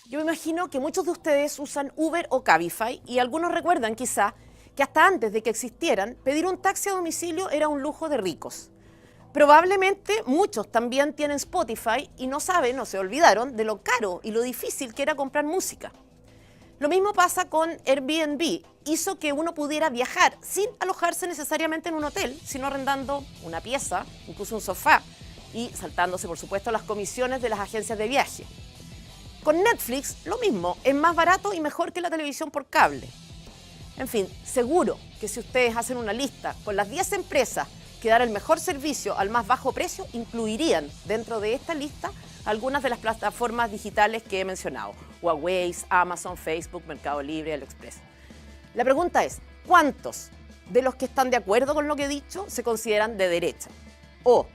Yo me imagino que muchos de ustedes usan Uber o Cabify y algunos recuerdan quizá que hasta antes de que existieran, pedir un taxi a domicilio era un lujo de ricos. Probablemente muchos también tienen Spotify y no saben o se olvidaron de lo caro y lo difícil que era comprar música. Lo mismo pasa con Airbnb. Hizo que uno pudiera viajar sin alojarse necesariamente en un hotel, sino arrendando una pieza, incluso un sofá, y saltándose, por supuesto, las comisiones de las agencias de viaje. Con Netflix, lo mismo, es más barato y mejor que la televisión por cable. En fin, seguro que si ustedes hacen una lista con las 10 empresas que dan el mejor servicio al más bajo precio, incluirían dentro de esta lista algunas de las plataformas digitales que he mencionado: Huawei, Amazon, Facebook, Mercado Libre, AliExpress. La pregunta es, ¿cuántos de los que están de acuerdo con lo que he dicho se consideran de derecha? O,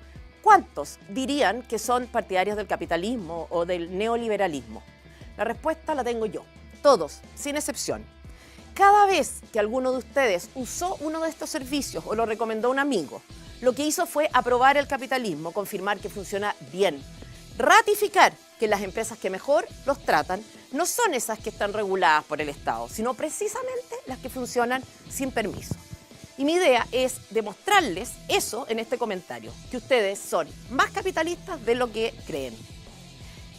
¿cuántos dirían que son partidarios del capitalismo o del neoliberalismo? La respuesta la tengo yo, todos, sin excepción. Cada vez que alguno de ustedes usó uno de estos servicios o lo recomendó a un amigo, lo que hizo fue aprobar el capitalismo, confirmar que funciona bien, ratificar que las empresas que mejor los tratan no son esas que están reguladas por el Estado, sino precisamente las que funcionan sin permiso. Y mi idea es demostrarles eso en este comentario, que ustedes son más capitalistas de lo que creen.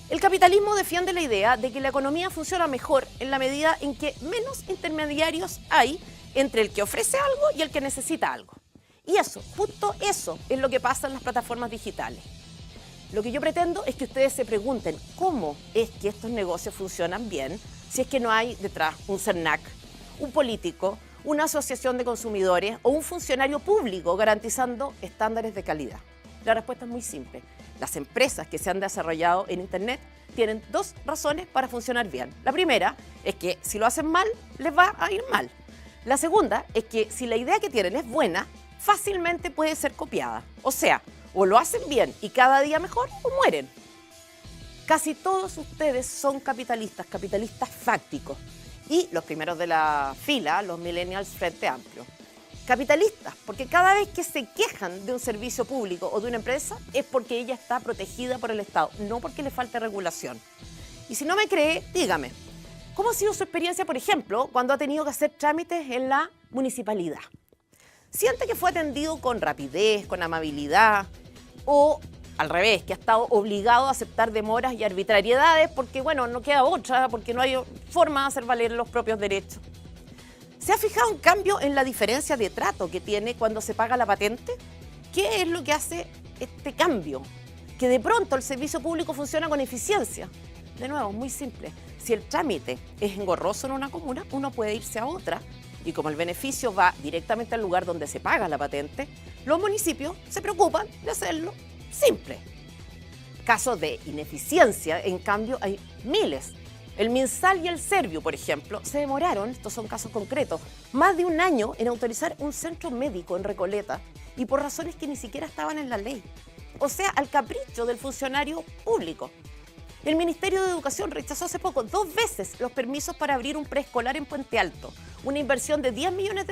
El capitalismo defiende la idea de que la economía funciona mejor en la medida en que menos intermediarios hay entre el que ofrece algo y el que necesita algo. Y eso, justo eso, es lo que pasa en las plataformas digitales. Lo que yo pretendo es que ustedes se pregunten cómo es que estos negocios funcionan bien si es que no hay detrás un CERNAC, un político, una asociación de consumidores o un funcionario público garantizando estándares de calidad. La respuesta es muy simple. Las empresas que se han desarrollado en Internet tienen dos razones para funcionar bien. La primera es que si lo hacen mal, les va a ir mal. La segunda es que si la idea que tienen es buena, fácilmente puede ser copiada. O sea, o lo hacen bien y cada día mejor o mueren. Casi todos ustedes son capitalistas, capitalistas fácticos. Y los primeros de la fila, los millennials Frente Amplio. Capitalistas, porque cada vez que se quejan de un servicio público o de una empresa es porque ella está protegida por el Estado, no porque le falte regulación. Y si no me cree, dígame, ¿cómo ha sido su experiencia, por ejemplo, cuando ha tenido que hacer trámites en la municipalidad? ¿Siente que fue atendido con rapidez, con amabilidad? ¿O al revés, que ha estado obligado a aceptar demoras y arbitrariedades porque, bueno, no queda otra, porque no hay forma de hacer valer los propios derechos? ¿Se ha fijado un cambio en la diferencia de trato que tiene cuando se paga la patente? ¿Qué es lo que hace este cambio? Que de pronto el servicio público funciona con eficiencia. De nuevo, muy simple. Si el trámite es engorroso en una comuna, uno puede irse a otra. Y como el beneficio va directamente al lugar donde se paga la patente, los municipios se preocupan de hacerlo simple. Casos de ineficiencia, en cambio, hay miles. El MinSal y el Servio, por ejemplo, se demoraron, estos son casos concretos, más de un año en autorizar un centro médico en Recoleta y por razones que ni siquiera estaban en la ley. O sea, al capricho del funcionario público. El Ministerio de Educación rechazó hace poco 2 veces los permisos para abrir un preescolar en Puente Alto, una inversión de $10 millones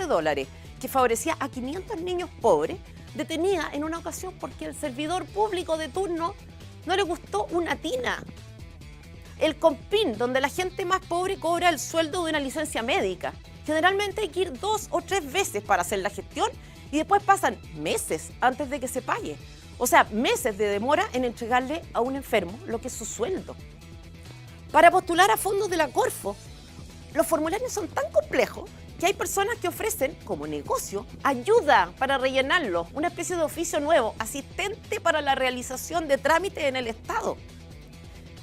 que favorecía a 500 niños pobres, detenida en una ocasión porque el servidor público de turno no le gustó una tina. El COMPIN, donde la gente más pobre cobra el sueldo de una licencia médica. Generalmente hay que ir 2 o 3 veces para hacer la gestión y después pasan meses antes de que se pague. O sea, meses de demora en entregarle a un enfermo lo que es su sueldo. Para postular a fondos de la Corfo, los formularios son tan complejos que hay personas que ofrecen, como negocio, ayuda para rellenarlo, una especie de oficio nuevo, asistente para la realización de trámites en el Estado.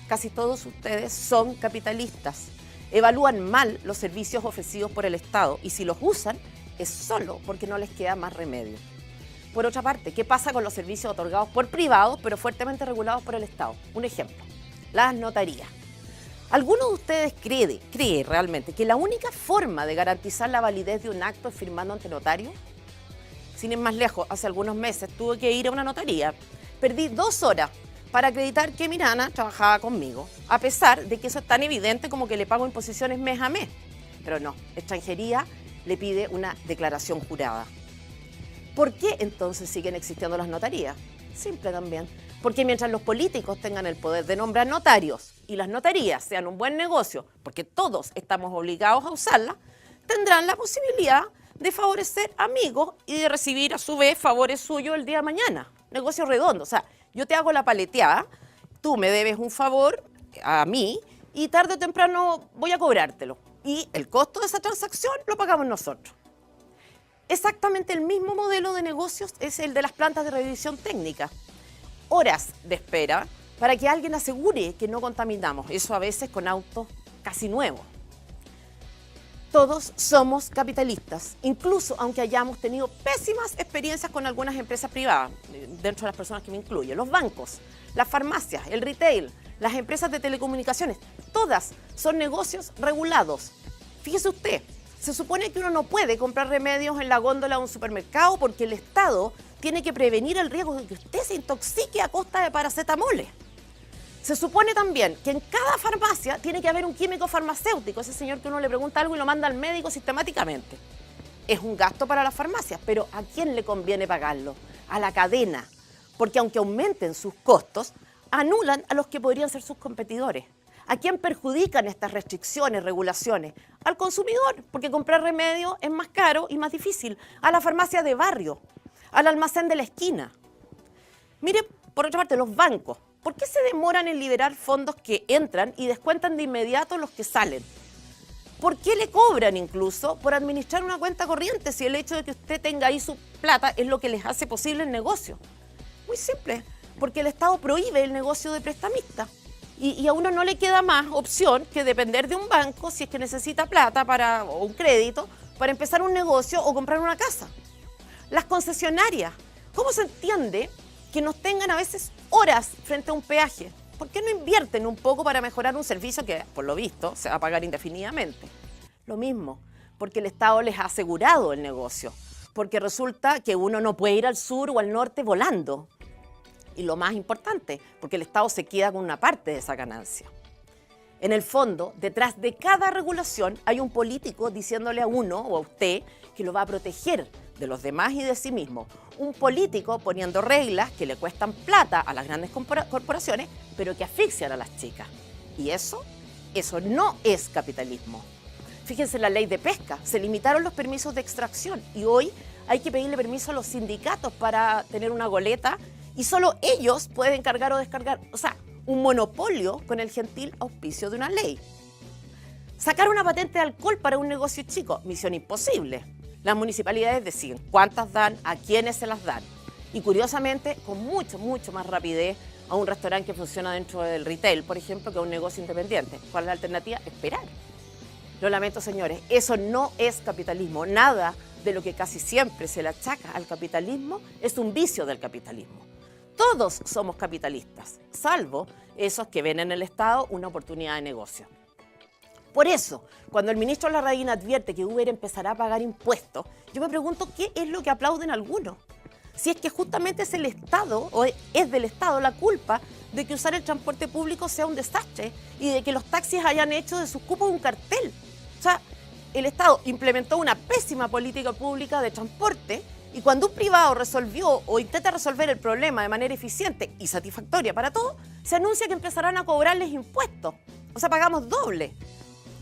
Casi todos ustedes son capitalistas. Evalúan mal los servicios ofrecidos por el Estado y si los usan es solo porque no les queda más remedio. Por otra parte, ¿qué pasa con los servicios otorgados por privados pero fuertemente regulados por el Estado? Un ejemplo, las notarías. ¿Alguno de ustedes cree realmente que la única forma de garantizar la validez de un acto es firmando ante notario? Sin ir más lejos, hace algunos meses tuve que ir a una notaría. Perdí 2 horas para acreditar que mi nana trabajaba conmigo, a pesar de que eso es tan evidente como que le pago imposiciones mes a mes. Pero no, extranjería le pide una declaración jurada. ¿Por qué entonces siguen existiendo las notarías? Simple también, Porque mientras los políticos tengan el poder de nombrar notarios y las notarías sean un buen negocio, porque todos estamos obligados a usarlas, tendrán la posibilidad de favorecer amigos y de recibir a su vez favores suyos el día de mañana. Negocio redondo. O sea, yo te hago la paleteada, tú me debes un favor a mí y tarde o temprano voy a cobrártelo. Y el costo de esa transacción lo pagamos nosotros. Exactamente el mismo modelo de negocios es el de las plantas de revisión técnica. Horas de espera para que alguien asegure que no contaminamos. Eso a veces con autos casi nuevos. Todos somos capitalistas, incluso aunque hayamos tenido pésimas experiencias con algunas empresas privadas, dentro de las personas que me incluyen, los bancos, las farmacias, el retail, las empresas de telecomunicaciones, todas son negocios regulados. Fíjese usted, se supone que uno no puede comprar remedios en la góndola de un supermercado porque el Estado tiene que prevenir el riesgo de que usted se intoxique a costa de paracetamoles. Se supone también que en cada farmacia tiene que haber un químico farmacéutico, ese señor que uno le pregunta algo y lo manda al médico sistemáticamente. Es un gasto para las farmacias, pero ¿a quién le conviene pagarlo? A la cadena, porque aunque aumenten sus costos, anulan a los que podrían ser sus competidores. ¿A quién perjudican estas restricciones, regulaciones? Al consumidor, porque comprar remedios es más caro y más difícil. A la farmacia de barrio, al almacén de la esquina. Mire, por otra parte, los bancos. ¿Por qué se demoran en liberar fondos que entran y descuentan de inmediato los que salen? ¿Por qué le cobran incluso por administrar una cuenta corriente si el hecho de que usted tenga ahí su plata es lo que les hace posible el negocio? Muy simple, porque el Estado prohíbe el negocio de prestamista. Y a uno no le queda más opción que depender de un banco si es que necesita plata o un crédito para empezar un negocio o comprar una casa. Las concesionarias, ¿cómo se entiende que nos tengan a veces horas frente a un peaje? ¿Por qué no invierten un poco para mejorar un servicio que, por lo visto, se va a pagar indefinidamente? Lo mismo, porque el Estado les ha asegurado el negocio, porque resulta que uno no puede ir al sur o al norte volando. Y lo más importante, porque el Estado se queda con una parte de esa ganancia. En el fondo, detrás de cada regulación hay un político diciéndole a uno o a usted que lo va a proteger de los demás y de sí mismo. Un político poniendo reglas que le cuestan plata a las grandes corporaciones, pero que asfixian a las chicas. Y eso no es capitalismo. Fíjense en la ley de pesca, se limitaron los permisos de extracción y hoy hay que pedirle permiso a los sindicatos para tener una goleta y solo ellos pueden cargar o descargar. O sea, un monopolio con el gentil auspicio de una ley. Sacar una patente de alcohol para un negocio chico, misión imposible. Las municipalidades deciden cuántas dan, a quiénes se las dan. Y curiosamente, con mucho más rapidez a un restaurante que funciona dentro del retail, por ejemplo, que a un negocio independiente. ¿Cuál es la alternativa? Esperar. Lo lamento, señores, eso no es capitalismo. Nada de lo que casi siempre se le achaca al capitalismo es un vicio del capitalismo. Todos somos capitalistas, salvo esos que ven en el Estado una oportunidad de negocio. Por eso, cuando el ministro Larraín advierte que Uber empezará a pagar impuestos, yo me pregunto qué es lo que aplauden algunos. Si es que justamente es el Estado, o es del Estado la culpa de que usar el transporte público sea un desastre y de que los taxis hayan hecho de sus cupos un cartel. O sea, el Estado implementó una pésima política pública de transporte y cuando un privado resolvió o intenta resolver el problema de manera eficiente y satisfactoria para todos, se anuncia que empezarán a cobrarles impuestos. O sea, pagamos doble.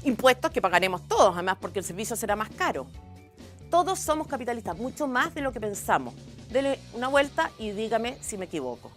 Impuestos que pagaremos todos, además, porque el servicio será más caro. Todos somos capitalistas, mucho más de lo que pensamos. Dele una vuelta y dígame si me equivoco.